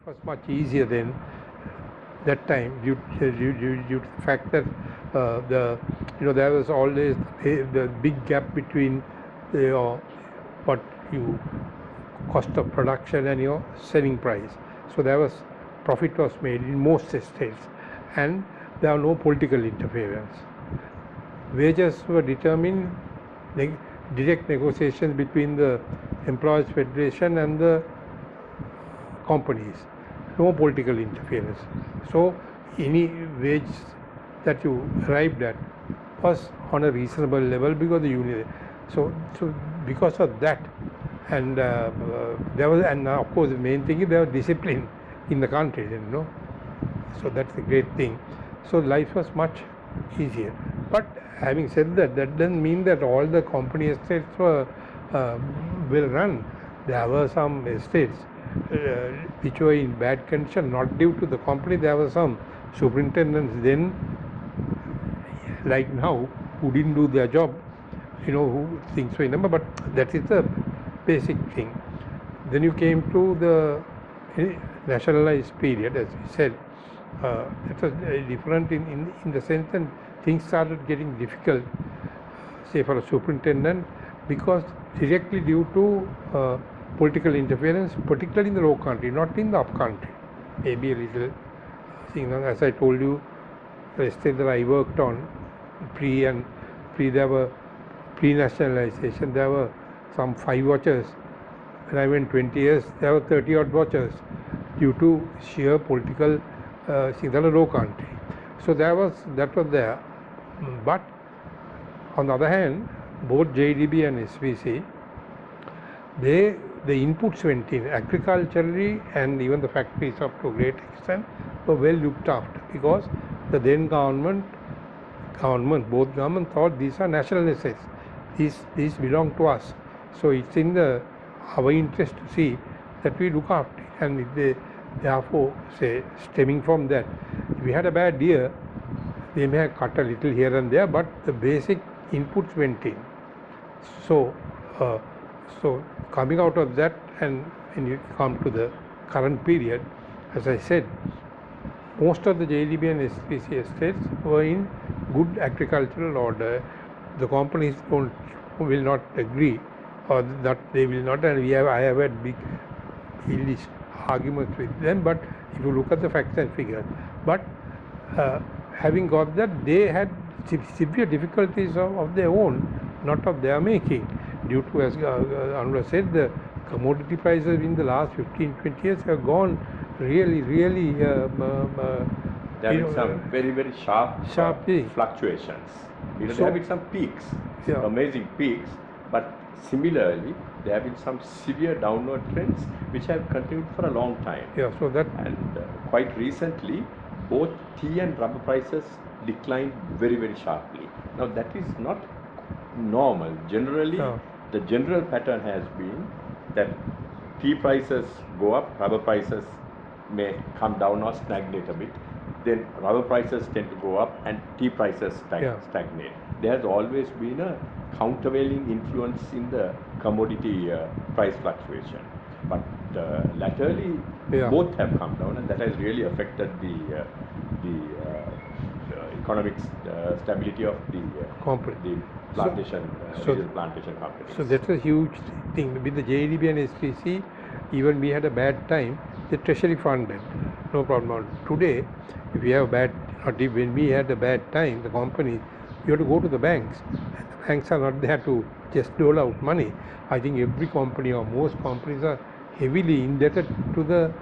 was much easier then, that time, due to the fact that there was always the big gap between your what you cost of production and your selling price. So there was profit was made in most estates, and there are no political interference. Wages were determined direct negotiations between the Employees Federation and the companies. No political interference. So any wage that you arrived at was on a reasonable level because the union. So because of that, and there was, and of course the main thing is there was discipline in the country, So that's the great thing. So life was much easier. But having said that, that doesn't mean that all the company estates were well run. There were some estates which were in bad condition, not due to the company. There were some superintendents then, like now, who didn't do their job, who things were in number, but that is the basic thing. Then you came to the nationalized period, as we said. That was different in the sense that things started getting difficult, say for a superintendent, because directly due to political interference, particularly in the low country, not in the up country. Maybe a little thing, as I told you, the estate that I worked on, there were pre-nationalization, there were some 5 watchers. When I went 20 years, there were 30 odd watchers due to sheer political things in the low country. So that was there. But on the other hand, both JDB and SVC, the inputs went in agriculturally, and even the factories up to a great extent were well looked after, because the then both governments thought these are national assets. These belong to us. So it's in our interest to see that we look after it. And therefore, say, stemming from that, if we had a bad year, they may have cut a little here and there, but the basic inputs went in. So coming out of that, and when you come to the current period, as I said, most of the JDB and SPC estates were in good agricultural order. The companies will not agree, or that they will not, and I have had big arguments with them. But if you look at the facts and figures, but having got that, they had severe difficulties of their own, not of their making, due to, as Anura said, the commodity prices in the last 15-20 years have gone really there have been some very, very sharp fluctuations. There have been some peaks, amazing peaks, but similarly there have been some severe downward trends which have continued for a long time. And quite recently, both tea and rubber prices declined very, very sharply. Now that is not normal. Generally, the general pattern has been that tea prices go up, rubber prices may come down or stagnate a bit. Then rubber prices tend to go up and tea prices stagnate. There has always been a countervailing influence in the commodity price fluctuation. But latterly, both have come down, and that has really affected the economic stability of the plantation, plantation companies. So that's a huge thing. With the JDB and SPC, even we had a bad time, the treasury funded, no problem. Today, if we have a bad, when we had a bad time, the companies, you have to go to the banks. And the banks are not there to just dole out money. I think every company or most companies are heavily indebted to the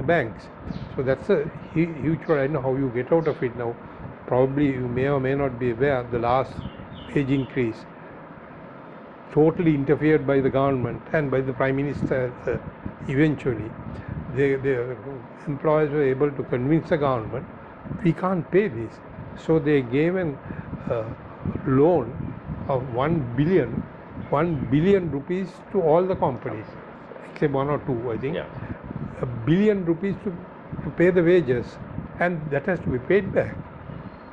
banks. So that's a huge problem. I don't know how you get out of it now. Probably you may or may not be aware, the last wage increase totally interfered by the government and by the Prime Minister eventually. The employers were able to convince the government, we can't pay this. So they gave a loan of 1 billion rupees to all the companies, except 1 or 2, I think. $1 billion to pay the wages, and that has to be paid back.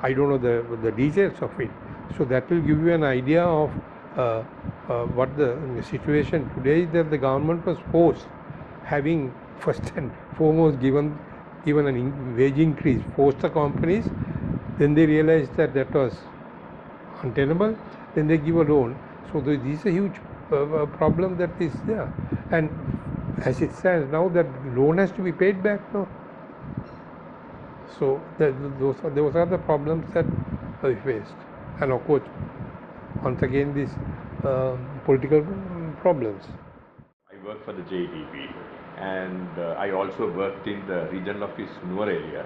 I don't know the details of it. So that will give you an idea of what the situation today is, that the government was forced, having first and foremost given an wage increase, forced the companies, then they realized that was untenable, then they give a loan. So this is a huge problem that is there. And as it stands now, that loan has to be paid back now. So those are the problems that we faced. And of course, once again, these political problems. I work for the JDB, and I also worked in the regional office Anura area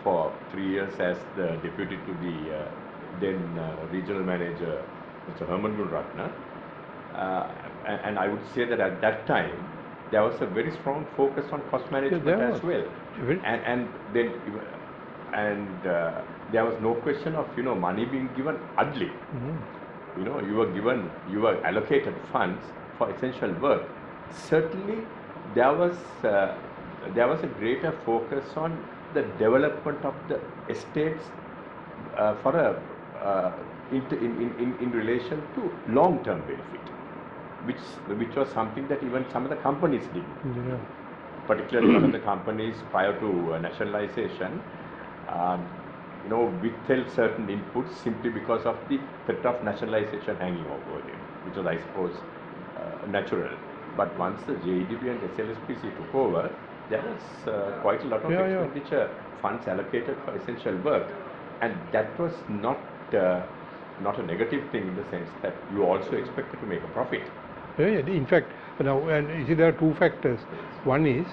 for 3 years as the deputy to the then regional manager, Mr. Gunasekera. And I would say that at that time, there was a very strong focus on cost management as well. And then there was no question of money being given idly. You were allocated funds for essential work. Certainly, there was a greater focus on the development of the estates in relation to long-term benefit, which was something that even some of the companies did. Yeah. Particularly one of the companies prior to nationalization, withheld certain inputs simply because of the threat of nationalization hanging over them, which was, I suppose, natural. But once the JDB and SLSPC took over, there was quite a lot of expenditure, funds allocated for essential work, and that was not a negative thing in the sense that you also expected to make a profit. In fact, now, and you see, there are two factors. One is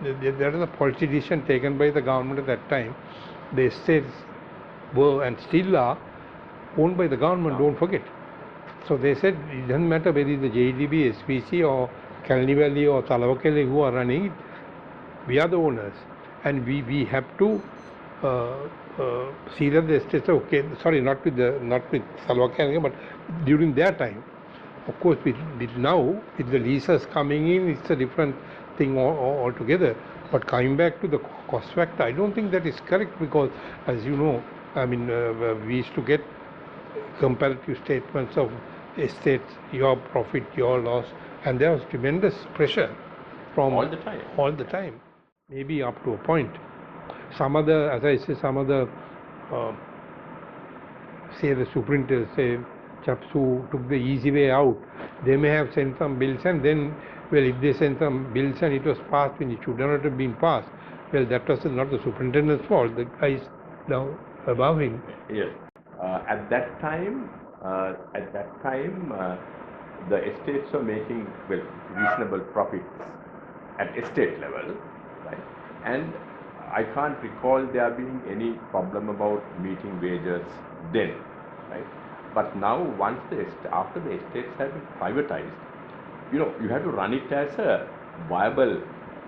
there is a policy decision taken by the government at that time. The estates were and still are owned by the government, don't forget. So they said it doesn't matter whether it's the JDB, SPC or Kalani Valley or Talawakele who are running it, we are the owners. And we have to see that the estates are okay. Sorry, not with Talawakele, but during their time. Of course, with the leases coming in, it's a different thing altogether. But coming back to the cost factor, I don't think that is correct because, as you know, we used to get comparative statements of estates, your profit, your loss, and there was tremendous pressure from all the time. Maybe up to a point. Some other, as I say, say the superintendent, say chaps who took the easy way out, they may have sent some bills, and then, well, if they sent some bills and it was passed when it should not have been passed, well, that was not the superintendent's fault. The guys now above him. Yes. At that time, the estates were making reasonable profits at estate level, right? And I can't recall there being any problem about meeting wages then, right? But now, after the estates have been privatized, you have to run it as a viable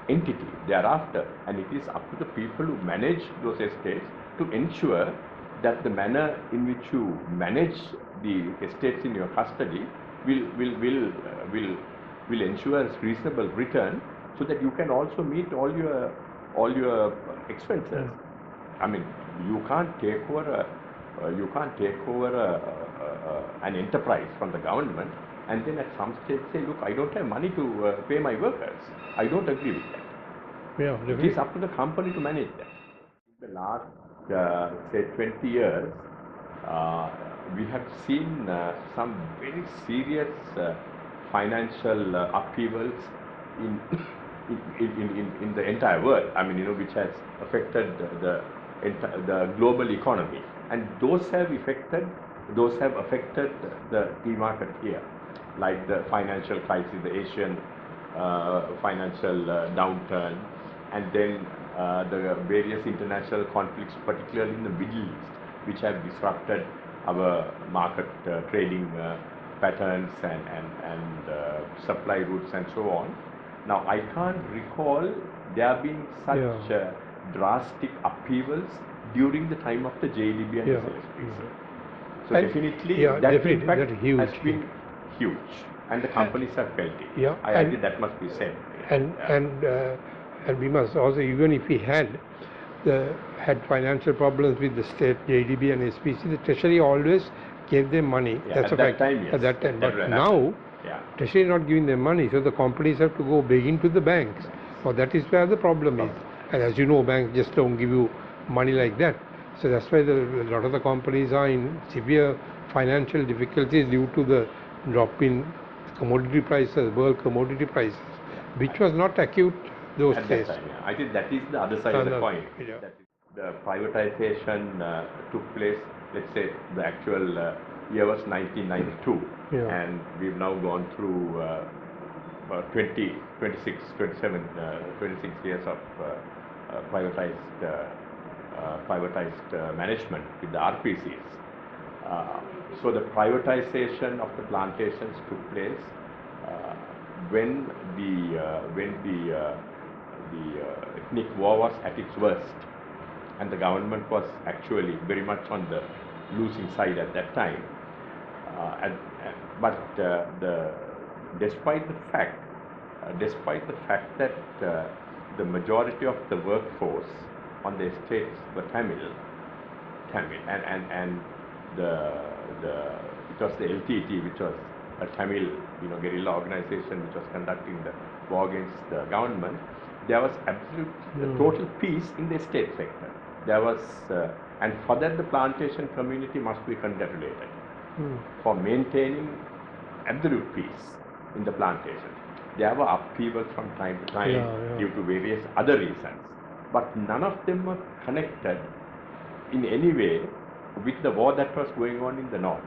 entity thereafter, and it is up to the people who manage those estates to ensure that the manner in which you manage the estates in your custody will ensure a reasonable return, so that you can also meet all your expenses. I mean, you can't take over an enterprise from the government and then at some stage say, look, I don't have money to pay my workers. I don't agree with that. Yeah, it is up to the company to manage that. In the last, say, 20 years, we have seen some very serious financial upheavals in the entire world. Which has affected the global economy, and those have affected the tea market here, like the financial crisis, the Asian financial downturn, and then the various international conflicts, particularly in the Middle East, which have disrupted our market trading patterns and supply routes and so on. Now, I can't recall there being such drastic upheavals during the time of the JDB and the SLSPC. So definitely, that impact has been huge, and the companies have felt it. I think that must be said. And we must also, even if we had financial problems with the state, JDB and SPC, the Treasury always gave them money. That's a fact. At that time, yes. At that time. But now, Treasury not giving them money, so the companies have to go begging to the banks. Now that is where the problem is. And as you know, banks just don't give you money like that. So that's why a lot of the companies are in severe financial difficulties due to the drop in commodity prices, world commodity prices, which was not acute those days. I think that is the other side of the coin. That is, the privatization took place, let's say the actual year was 1992, and we've now gone through 20, 26, 27, 26 years of privatized management with the RPCs. So the privatization of the plantations took place when the ethnic war was at its worst, and the government was actually very much on the losing side at that time. But despite the fact that the majority of the workforce on the estates were Tamil, and it was the LTT, which was a Tamil guerrilla organization which was conducting the war against the government. There was absolute total peace in the estate sector. There was, and for that the plantation community must be congratulated for maintaining absolute peace in the plantation. There were upheavals from time to time due to various other reasons, but none of them were connected in any way with the war that was going on in the north.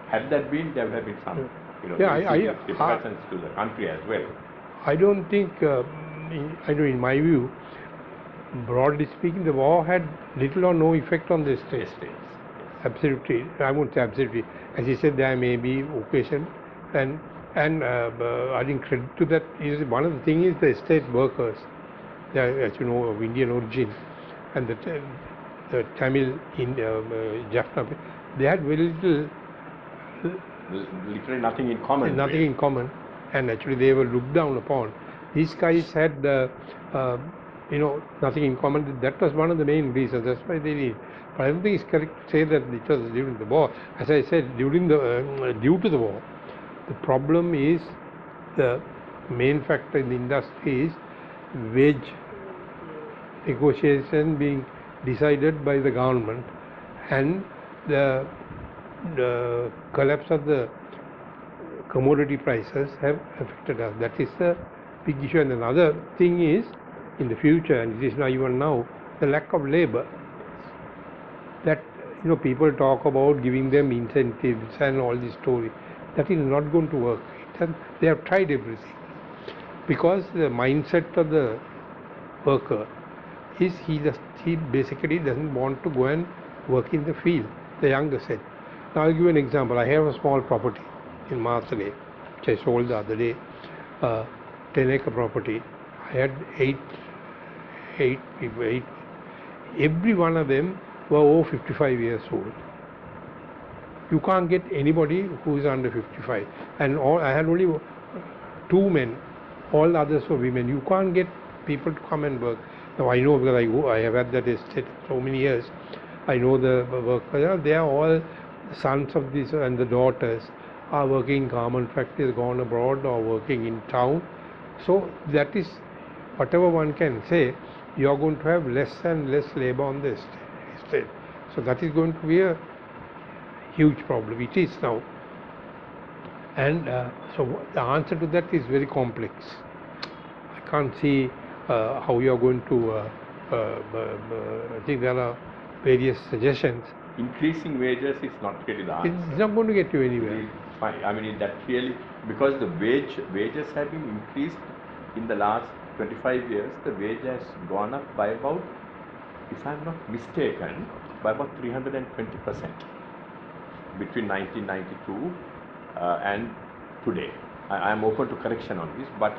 Had that been, there would have been some repercussions to the country as well. I don't think, in my view, broadly speaking, the war had little or no effect on the estates. Absolutely, I won't say absolutely. As you said, there may be occasion, and I think credit to that is one of the things is the estate workers. They are, as you know, of Indian origin, and the Tamil in Jaffna, they had very little. Literally nothing in common. Nothing in common, and actually they were looked down upon. These guys had, nothing in common. That was one of the main reasons. That's why they did. But I don't think it's correct to say that it was during the war. As I said, due to the war, the problem is the main factor in the industry is wage negotiation being decided by the government, and the collapse of the commodity prices have affected us. That is the big issue. And another thing is, in the future, and it is not even now, the lack of labor. That people talk about giving them incentives and all this story. That is not going to work. They have tried everything, because the mindset of the worker is he basically doesn't want to go and work in the field. The younger set. Now I'll give you an example. I have a small property in Mathale, which I sold the other day, 10-acre property. I had eight people. Every one of them were over 55 years old. You can't get anybody who is under 55. And I had only 2 men. All the others were women. You can't get people to come and work. Now I know, because I have had that estate so many years. I know the workers. They are all sons of these, and the daughters are working in garment factories, gone abroad, or working in town. So that is, whatever one can say, you are going to have less and less labor on the estate. So that is going to be a huge problem. It is now. And so the answer to that is very complex. I can't see how you are going to, I think there are various suggestions. Increasing wages is not really the answer. It's not going to get you anywhere. Fine. I mean, that really, because the wages have been increased in the last 25 years, the wage has gone up by about, if I'm not mistaken, by about 320% between 1992 and today. I am open to correction on this, but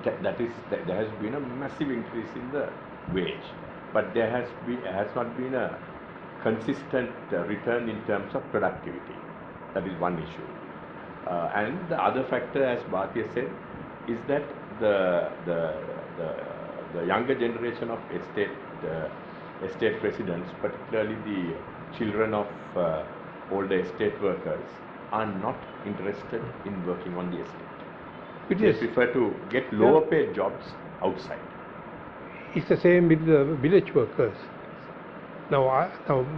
there has been a massive increase in the wage, but there has not been a consistent return in terms of productivity. That is one issue. And the other factor, as Bhatiya said, is that the younger generation of estate residents, particularly the children of older estate workers, are not interested in working on the estate. They prefer to get lower paid jobs outside. It's the same with the village workers. Now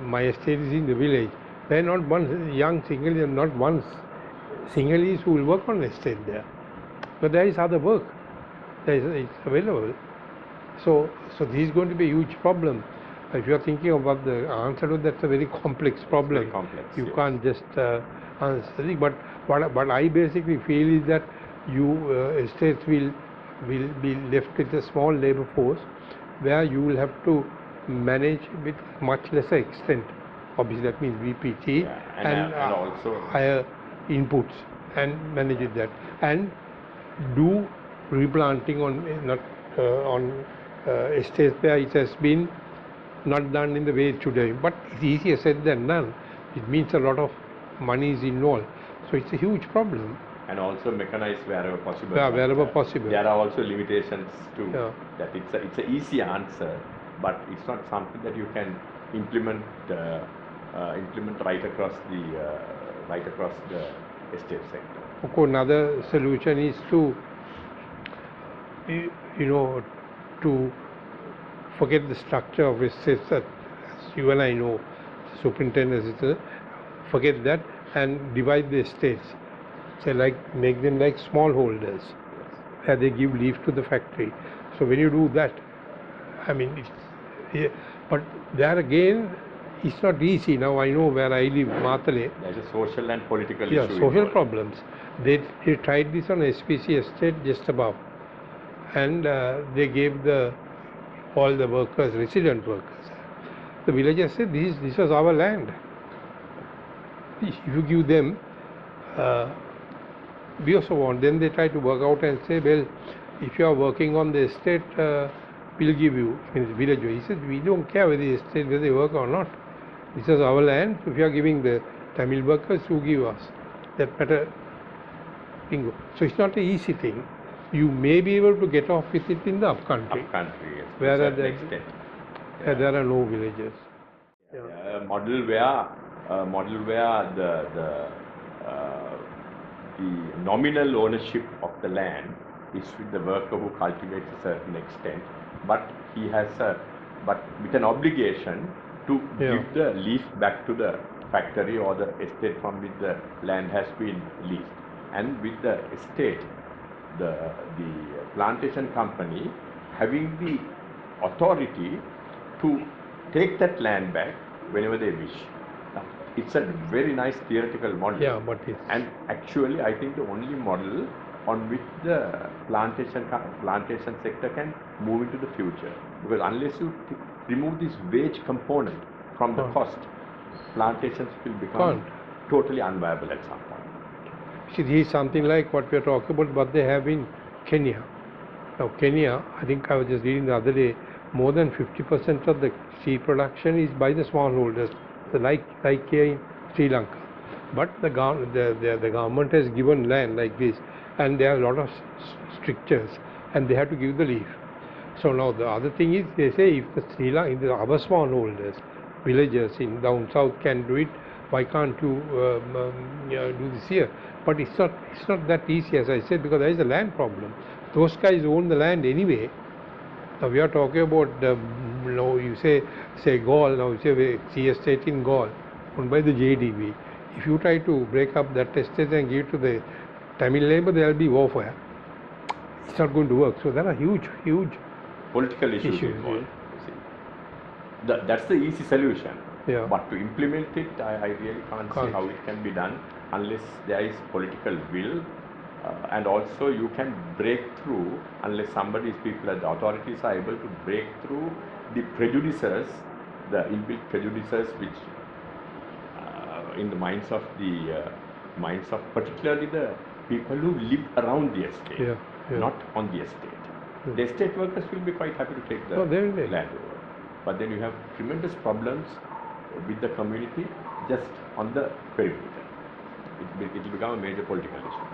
my estate is in the village. There are not one young Sinhalese, not one Sinhalese who will work on the estate there. But there is other work. It's available. So this is going to be a huge problem. If you are thinking about the answer to that's a very complex problem. Very complex, you can't just answer it. But what I basically feel is that estates will be left with a small labor force where you will have to manage with much lesser extent. Obviously, that means VPT and also higher inputs and manage it that and do replanting on estates where it has been not done in the way it should have been. But it's easier said than done. It means a lot of money is involved. So it's a huge problem. And also mechanize wherever possible. Yeah, wherever possible. There are also limitations to that. It's an easy answer, but it's not something that you can implement right across the estate sector. Of course, another solution is to to forget the structure of estates that, as you and I know, superintendents, forget that and divide the estates. Say make them like smallholders, where they give leave to the factory. So when you do that, I mean, but there again, it's not easy. Now I know where I live, Matale. There's a social and political issue. Yeah, social problems. They tried this on SPC estate just above, and they gave all the workers, resident workers. The villagers said, this was our land. If you give them, we also want. Then they try to work out and say, well, if you are working on the estate, we'll give you. In the village, he said, we don't care whether the estate, whether they work or not. This is our land. If you are giving the Tamil workers, who give us that better bingo. So it's not an easy thing. You may be able to get off with it in the upcountry. Upcountry, yes. Where there are no villages. A model where the nominal ownership of the land is with the worker who cultivates a certain extent, but he has with an obligation to give the lease back to the factory or the estate from which the land has been leased. And with the estate, the plantation company having the authority to take that land back whenever they wish. Now, it's a very nice theoretical model. Yeah, but and actually, I think the only model on which the plantation sector can move into the future, because unless you remove this wage component from the cost, plantations will become totally unviable at some point. See, this is something like what we are talking about, what they have in Kenya. Now, Kenya, I think I was just reading the other day, more than 50% of the tea production is by the smallholders, like here in Sri Lanka. But the government has given land like this, and there are a lot of strictures, and they have to give the leave. So now the other thing is, they say if the other smallholders, villagers in down south can do it, why can't you do this here? But it's not that easy, as I said, because there is a land problem. Those guys own the land anyway. Now we are talking about you say Gaul. Now you say tea estate in Gaul, owned by the JDB. If you try to break up that estate and give it to the Tamil labor, there will be warfare. It's not going to work. So there are huge political issues involved. That's the easy solution. Yeah. But to implement it, I really can't see how it can be done unless there is political will, and also you can break through, unless the authorities are able to break through the prejudices, the inbuilt prejudices which in the minds of particularly the people who live around the estate, not on the estate. The estate workers will be quite happy to take the land over. But then you have tremendous problems with the community just on the perimeter. It will become a major political issue.